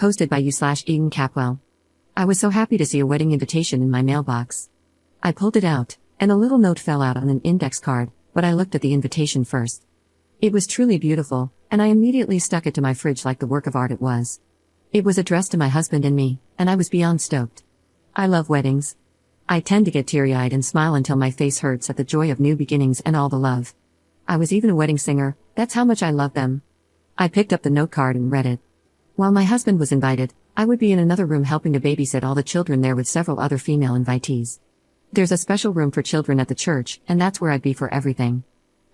Hosted by you/Eden Capwell. I was so happy to see a wedding invitation in my mailbox. I pulled it out, and a little note fell out on an index card, but I looked at the invitation first. It was truly beautiful, and I immediately stuck it to my fridge like the work of art it was. It was addressed to my husband and me, and I was beyond stoked. I love weddings. I tend to get teary-eyed and smile until my face hurts at the joy of new beginnings and all the love. I was even a wedding singer, that's how much I love them. I picked up the note card and read it. While my husband was invited, I would be in another room helping to babysit all the children there with several other female invitees. There's a special room for children at the church, and that's where I'd be for everything.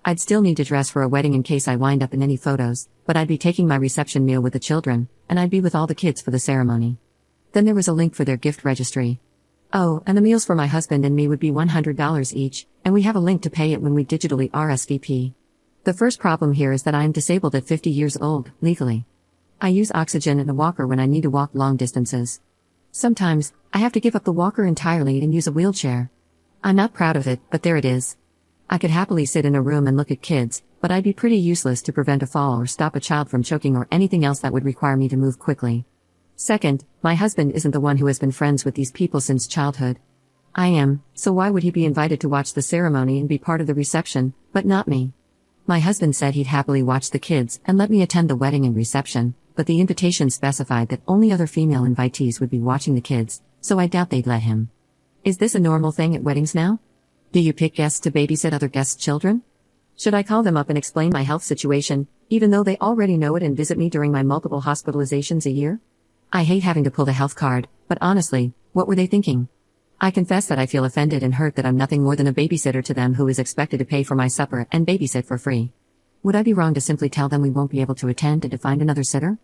I'd still need to dress for a wedding in case I wind up in any photos, but I'd be taking my reception meal with the children, and I'd be with all the kids for the ceremony. Then there was a link for their gift registry. Oh, and the meals for my husband and me would be $100 each, and we have a link to pay it when we digitally RSVP. The first problem here is that I am disabled at 50 years old, legally. I use oxygen and a walker when I need to walk long distances. Sometimes, I have to give up the walker entirely and use a wheelchair. I'm not proud of it, but there it is. I could happily sit in a room and look at kids, but I'd be pretty useless to prevent a fall or stop a child from choking or anything else that would require me to move quickly. Second, my husband isn't the one who has been friends with these people since childhood. I am, so why would he be invited to watch the ceremony and be part of the reception, but not me? My husband said he'd happily watch the kids and let me attend the wedding and reception, but the invitation specified that only other female invitees would be watching the kids, so I doubt they'd let him. Is this a normal thing at weddings now? Do you pick guests to babysit other guests' children? Should I call them up and explain my health situation, even though they already know it and visit me during my multiple hospitalizations a year? I hate having to pull the health card, but honestly, what were they thinking? I confess that I feel offended and hurt that I'm nothing more than a babysitter to them who is expected to pay for my supper and babysit for free. Would I be wrong to simply tell them we won't be able to attend and to find another sitter?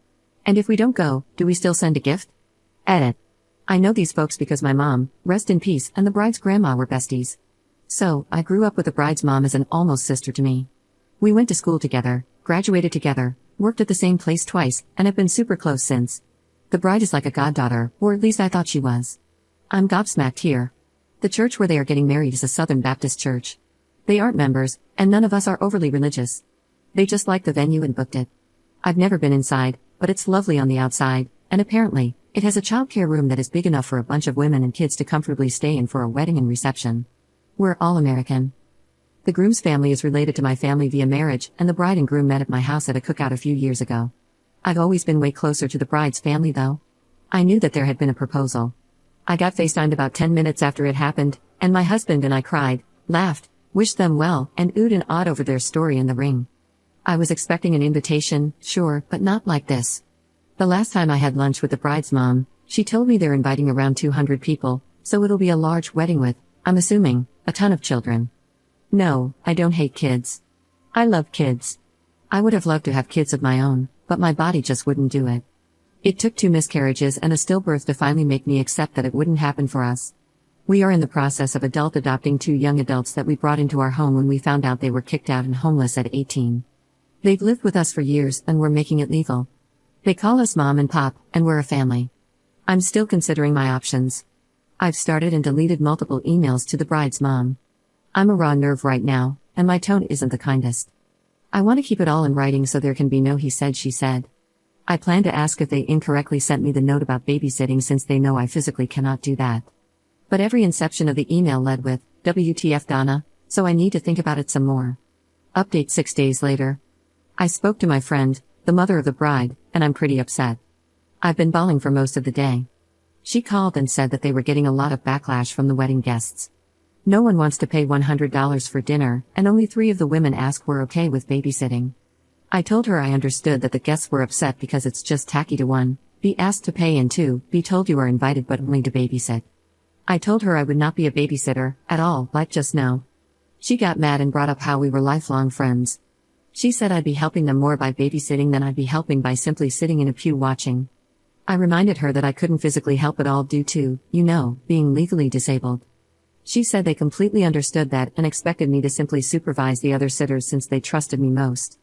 And if we don't go, do we still send a gift? Edit. I know these folks because my mom, rest in peace, and the bride's grandma were besties. So, I grew up with the bride's mom as an almost sister to me. We went to school together, graduated together, worked at the same place twice, and have been super close since. The bride is like a goddaughter, or at least I thought she was. I'm gobsmacked here. The church where they are getting married is a Southern Baptist church. They aren't members, and none of us are overly religious. They just liked the venue and booked it. I've never been inside, but it's lovely on the outside, and apparently, it has a childcare room that is big enough for a bunch of women and kids to comfortably stay in for a wedding and reception. We're all American. The groom's family is related to my family via marriage, and the bride and groom met at my house at a cookout a few years ago. I've always been way closer to the bride's family though. I knew that there had been a proposal. I got FaceTimed about 10 minutes after it happened, and my husband and I cried, laughed, wished them well, and oohed and awed over their story in the ring. I was expecting an invitation, sure, but not like this. The last time I had lunch with the bride's mom, she told me they're inviting around 200 people, so it'll be a large wedding with, I'm assuming, a ton of children. No, I don't hate kids. I love kids. I would have loved to have kids of my own, but my body just wouldn't do it. It took 2 miscarriages and a stillbirth to finally make me accept that it wouldn't happen for us. We are in the process of adult adopting 2 young adults that we brought into our home when we found out they were kicked out and homeless at 18. They've lived with us for years and we're making it legal. They call us mom and pop, and we're a family. I'm still considering my options. I've started and deleted multiple emails to the bride's mom. I'm a raw nerve right now, and my tone isn't the kindest. I want to keep it all in writing so there can be no he said she said. I plan to ask if they incorrectly sent me the note about babysitting since they know I physically cannot do that. But every inception of the email led with, WTF Donna, so I need to think about it some more. Update 6 days later. I spoke to my friend, the mother of the bride, and I'm pretty upset. I've been bawling for most of the day. She called and said that they were getting a lot of backlash from the wedding guests. No one wants to pay $100 for dinner, and only 3 of the women asked were okay with babysitting. I told her I understood that the guests were upset because it's just tacky to 1, be asked to pay and 2, be told you are invited but only to babysit. I told her I would not be a babysitter, at all, like just now. She got mad and brought up how we were lifelong friends. She said I'd be helping them more by babysitting than I'd be helping by simply sitting in a pew watching. I reminded her that I couldn't physically help at all due to, being legally disabled. She said they completely understood that and expected me to simply supervise the other sitters since they trusted me most.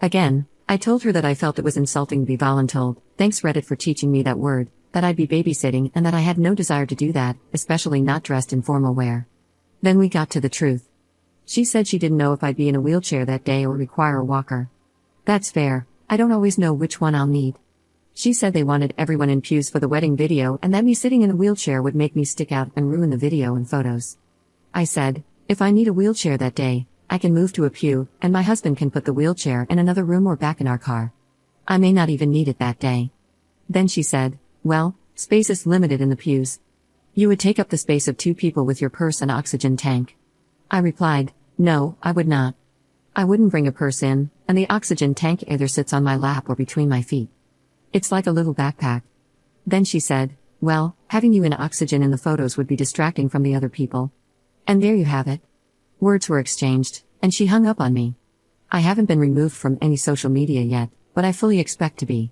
Again, I told her that I felt it was insulting to be voluntold, thanks Reddit for teaching me that word, that I'd be babysitting and that I had no desire to do that, especially not dressed in formal wear. Then we got to the truth. She said she didn't know if I'd be in a wheelchair that day or require a walker. That's fair, I don't always know which one I'll need. She said they wanted everyone in pews for the wedding video and that me sitting in a wheelchair would make me stick out and ruin the video and photos. I said, if I need a wheelchair that day, I can move to a pew, and my husband can put the wheelchair in another room or back in our car. I may not even need it that day. Then she said, well, space is limited in the pews. You would take up the space of 2 people with your purse and oxygen tank. I replied, no, I would not. I wouldn't bring a purse in, and the oxygen tank either sits on my lap or between my feet. It's like a little backpack. Then she said, well, having you in oxygen in the photos would be distracting from the other people. And there you have it. Words were exchanged, and she hung up on me. I haven't been removed from any social media yet, but I fully expect to be.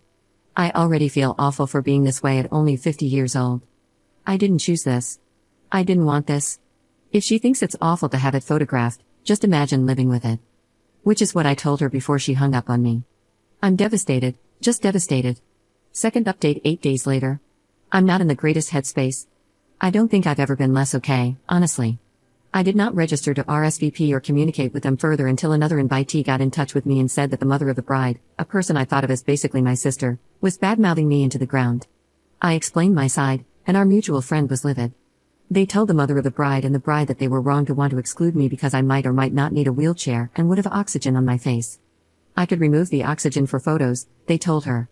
I already feel awful for being this way at only 50 years old. I didn't choose this. I didn't want this. If she thinks it's awful to have it photographed, just imagine living with it. Which is what I told her before she hung up on me. I'm devastated, just devastated. Second update 8 days later. I'm not in the greatest headspace. I don't think I've ever been less okay, honestly. I did not register to RSVP or communicate with them further until another invitee got in touch with me and said that the mother of the bride, a person I thought of as basically my sister, was bad-mouthing me into the ground. I explained my side, and our mutual friend was livid. They told the mother of the bride and the bride that they were wrong to want to exclude me because I might or might not need a wheelchair and would have oxygen on my face. I could remove the oxygen for photos, they told her.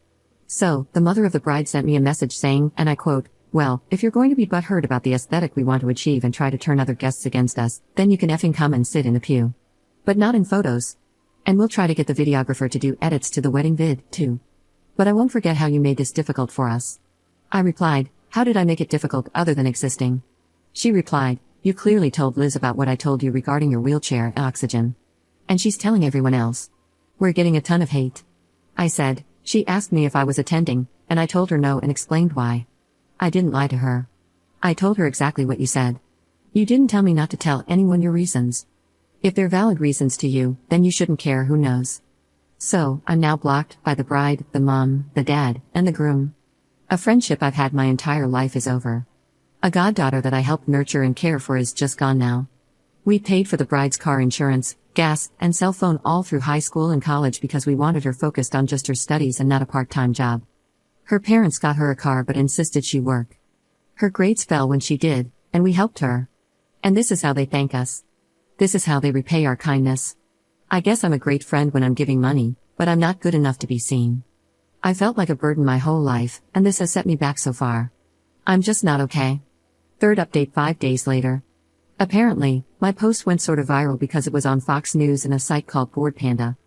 So, the mother of the bride sent me a message saying, and I quote, well, if you're going to be butthurt about the aesthetic we want to achieve and try to turn other guests against us, then you can effing come and sit in a pew. But not in photos. And we'll try to get the videographer to do edits to the wedding vid, too. But I won't forget how you made this difficult for us. I replied, how did I make it difficult other than existing? She replied, you clearly told Liz about what I told you regarding your wheelchair and oxygen. And she's telling everyone else. We're getting a ton of hate. I said, she asked me if I was attending, and I told her no and explained why. I didn't lie to her. I told her exactly what you said. You didn't tell me not to tell anyone your reasons. If they're valid reasons to you, then you shouldn't care who knows. So, I'm now blocked by the bride, the mom, the dad, and the groom. A friendship I've had my entire life is over. A goddaughter that I helped nurture and care for is just gone now. We paid for the bride's car insurance, gas, and cell phone all through high school and college because we wanted her focused on just her studies and not a part-time job. Her parents got her a car but insisted she work. Her grades fell when she did, and we helped her. And this is how they thank us. This is how they repay our kindness. I guess I'm a great friend when I'm giving money, but I'm not good enough to be seen. I felt like a burden my whole life, and this has set me back so far. I'm just not okay. Third update 5 days later. Apparently, my post went sort of viral because it was on Fox News and a site called Board Panda.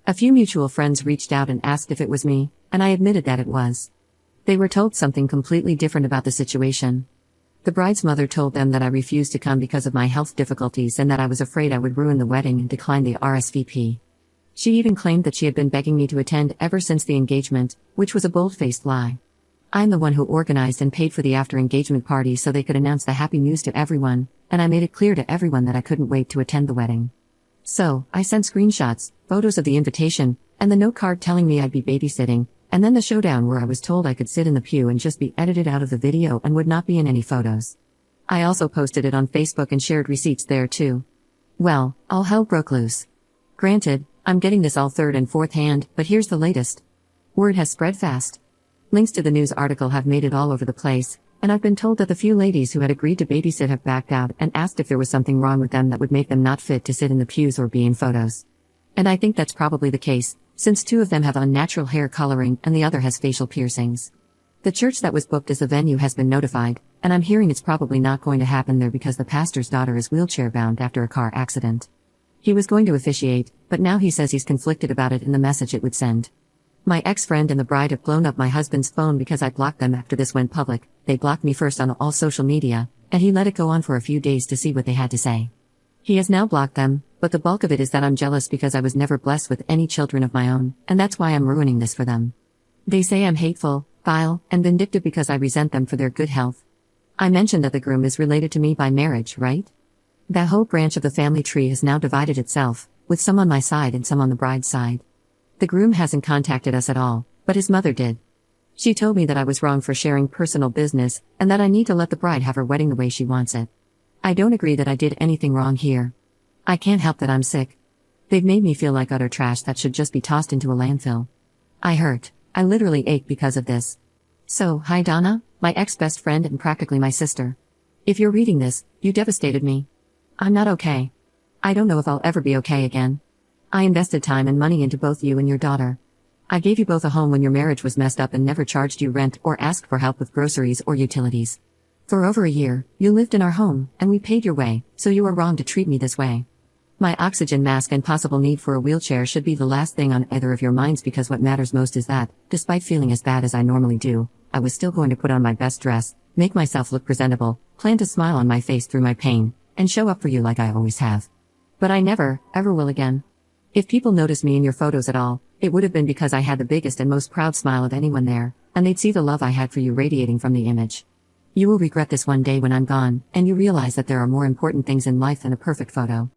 A few mutual friends reached out and asked if it was me, and I admitted that it was. They were told something completely different about the situation. The bride's mother told them that I refused to come because of my health difficulties and that I was afraid I would ruin the wedding and decline the RSVP. She even claimed that she had been begging me to attend ever since the engagement, which was a bold-faced lie. I'm the one who organized and paid for the after-engagement party so they could announce the happy news to everyone, and I made it clear to everyone that I couldn't wait to attend the wedding. So, I sent screenshots, photos of the invitation, and the note card telling me I'd be babysitting, and then the showdown where I was told I could sit in the pew and just be edited out of the video and would not be in any photos. I also posted it on Facebook and shared receipts there too. Well, all hell broke loose. Granted, I'm getting this all third and fourth hand, but here's the latest. Word has spread fast. Links to the news article have made it all over the place, and I've been told that the few ladies who had agreed to babysit have backed out and asked if there was something wrong with them that would make them not fit to sit in the pews or be in photos. And I think that's probably the case, since 2 of them have unnatural hair coloring and the other has facial piercings. The church that was booked as the venue has been notified, and I'm hearing it's probably not going to happen there because the pastor's daughter is wheelchair-bound after a car accident. He was going to officiate, but now he says he's conflicted about it in the message it would send. My ex-friend and the bride have blown up my husband's phone because I blocked them after this went public. They blocked me first on all social media, and he let it go on for a few days to see what they had to say. He has now blocked them, but the bulk of it is that I'm jealous because I was never blessed with any children of my own, and that's why I'm ruining this for them. They say I'm hateful, vile, and vindictive because I resent them for their good health. I mentioned that the groom is related to me by marriage, right? That whole branch of the family tree has now divided itself, with some on my side and some on the bride's side. The groom hasn't contacted us at all, but his mother did. She told me that I was wrong for sharing personal business, and that I need to let the bride have her wedding the way she wants it. I don't agree that I did anything wrong here. I can't help that I'm sick. They've made me feel like utter trash that should just be tossed into a landfill. I hurt. I literally ached because of this. So, hi Donna, my ex-best friend and practically my sister. If you're reading this, you devastated me. I'm not okay. I don't know if I'll ever be okay again. I invested time and money into both you and your daughter. I gave you both a home when your marriage was messed up and never charged you rent or asked for help with groceries or utilities. For over a year, you lived in our home, and we paid your way, so you were wrong to treat me this way. My oxygen mask and possible need for a wheelchair should be the last thing on either of your minds, because what matters most is that, despite feeling as bad as I normally do, I was still going to put on my best dress, make myself look presentable, plan to smile on my face through my pain, and show up for you like I always have. But I never, ever will again. If people noticed me in your photos at all, it would have been because I had the biggest and most proud smile of anyone there, and they'd see the love I had for you radiating from the image. You will regret this one day when I'm gone, and you realize that there are more important things in life than a perfect photo.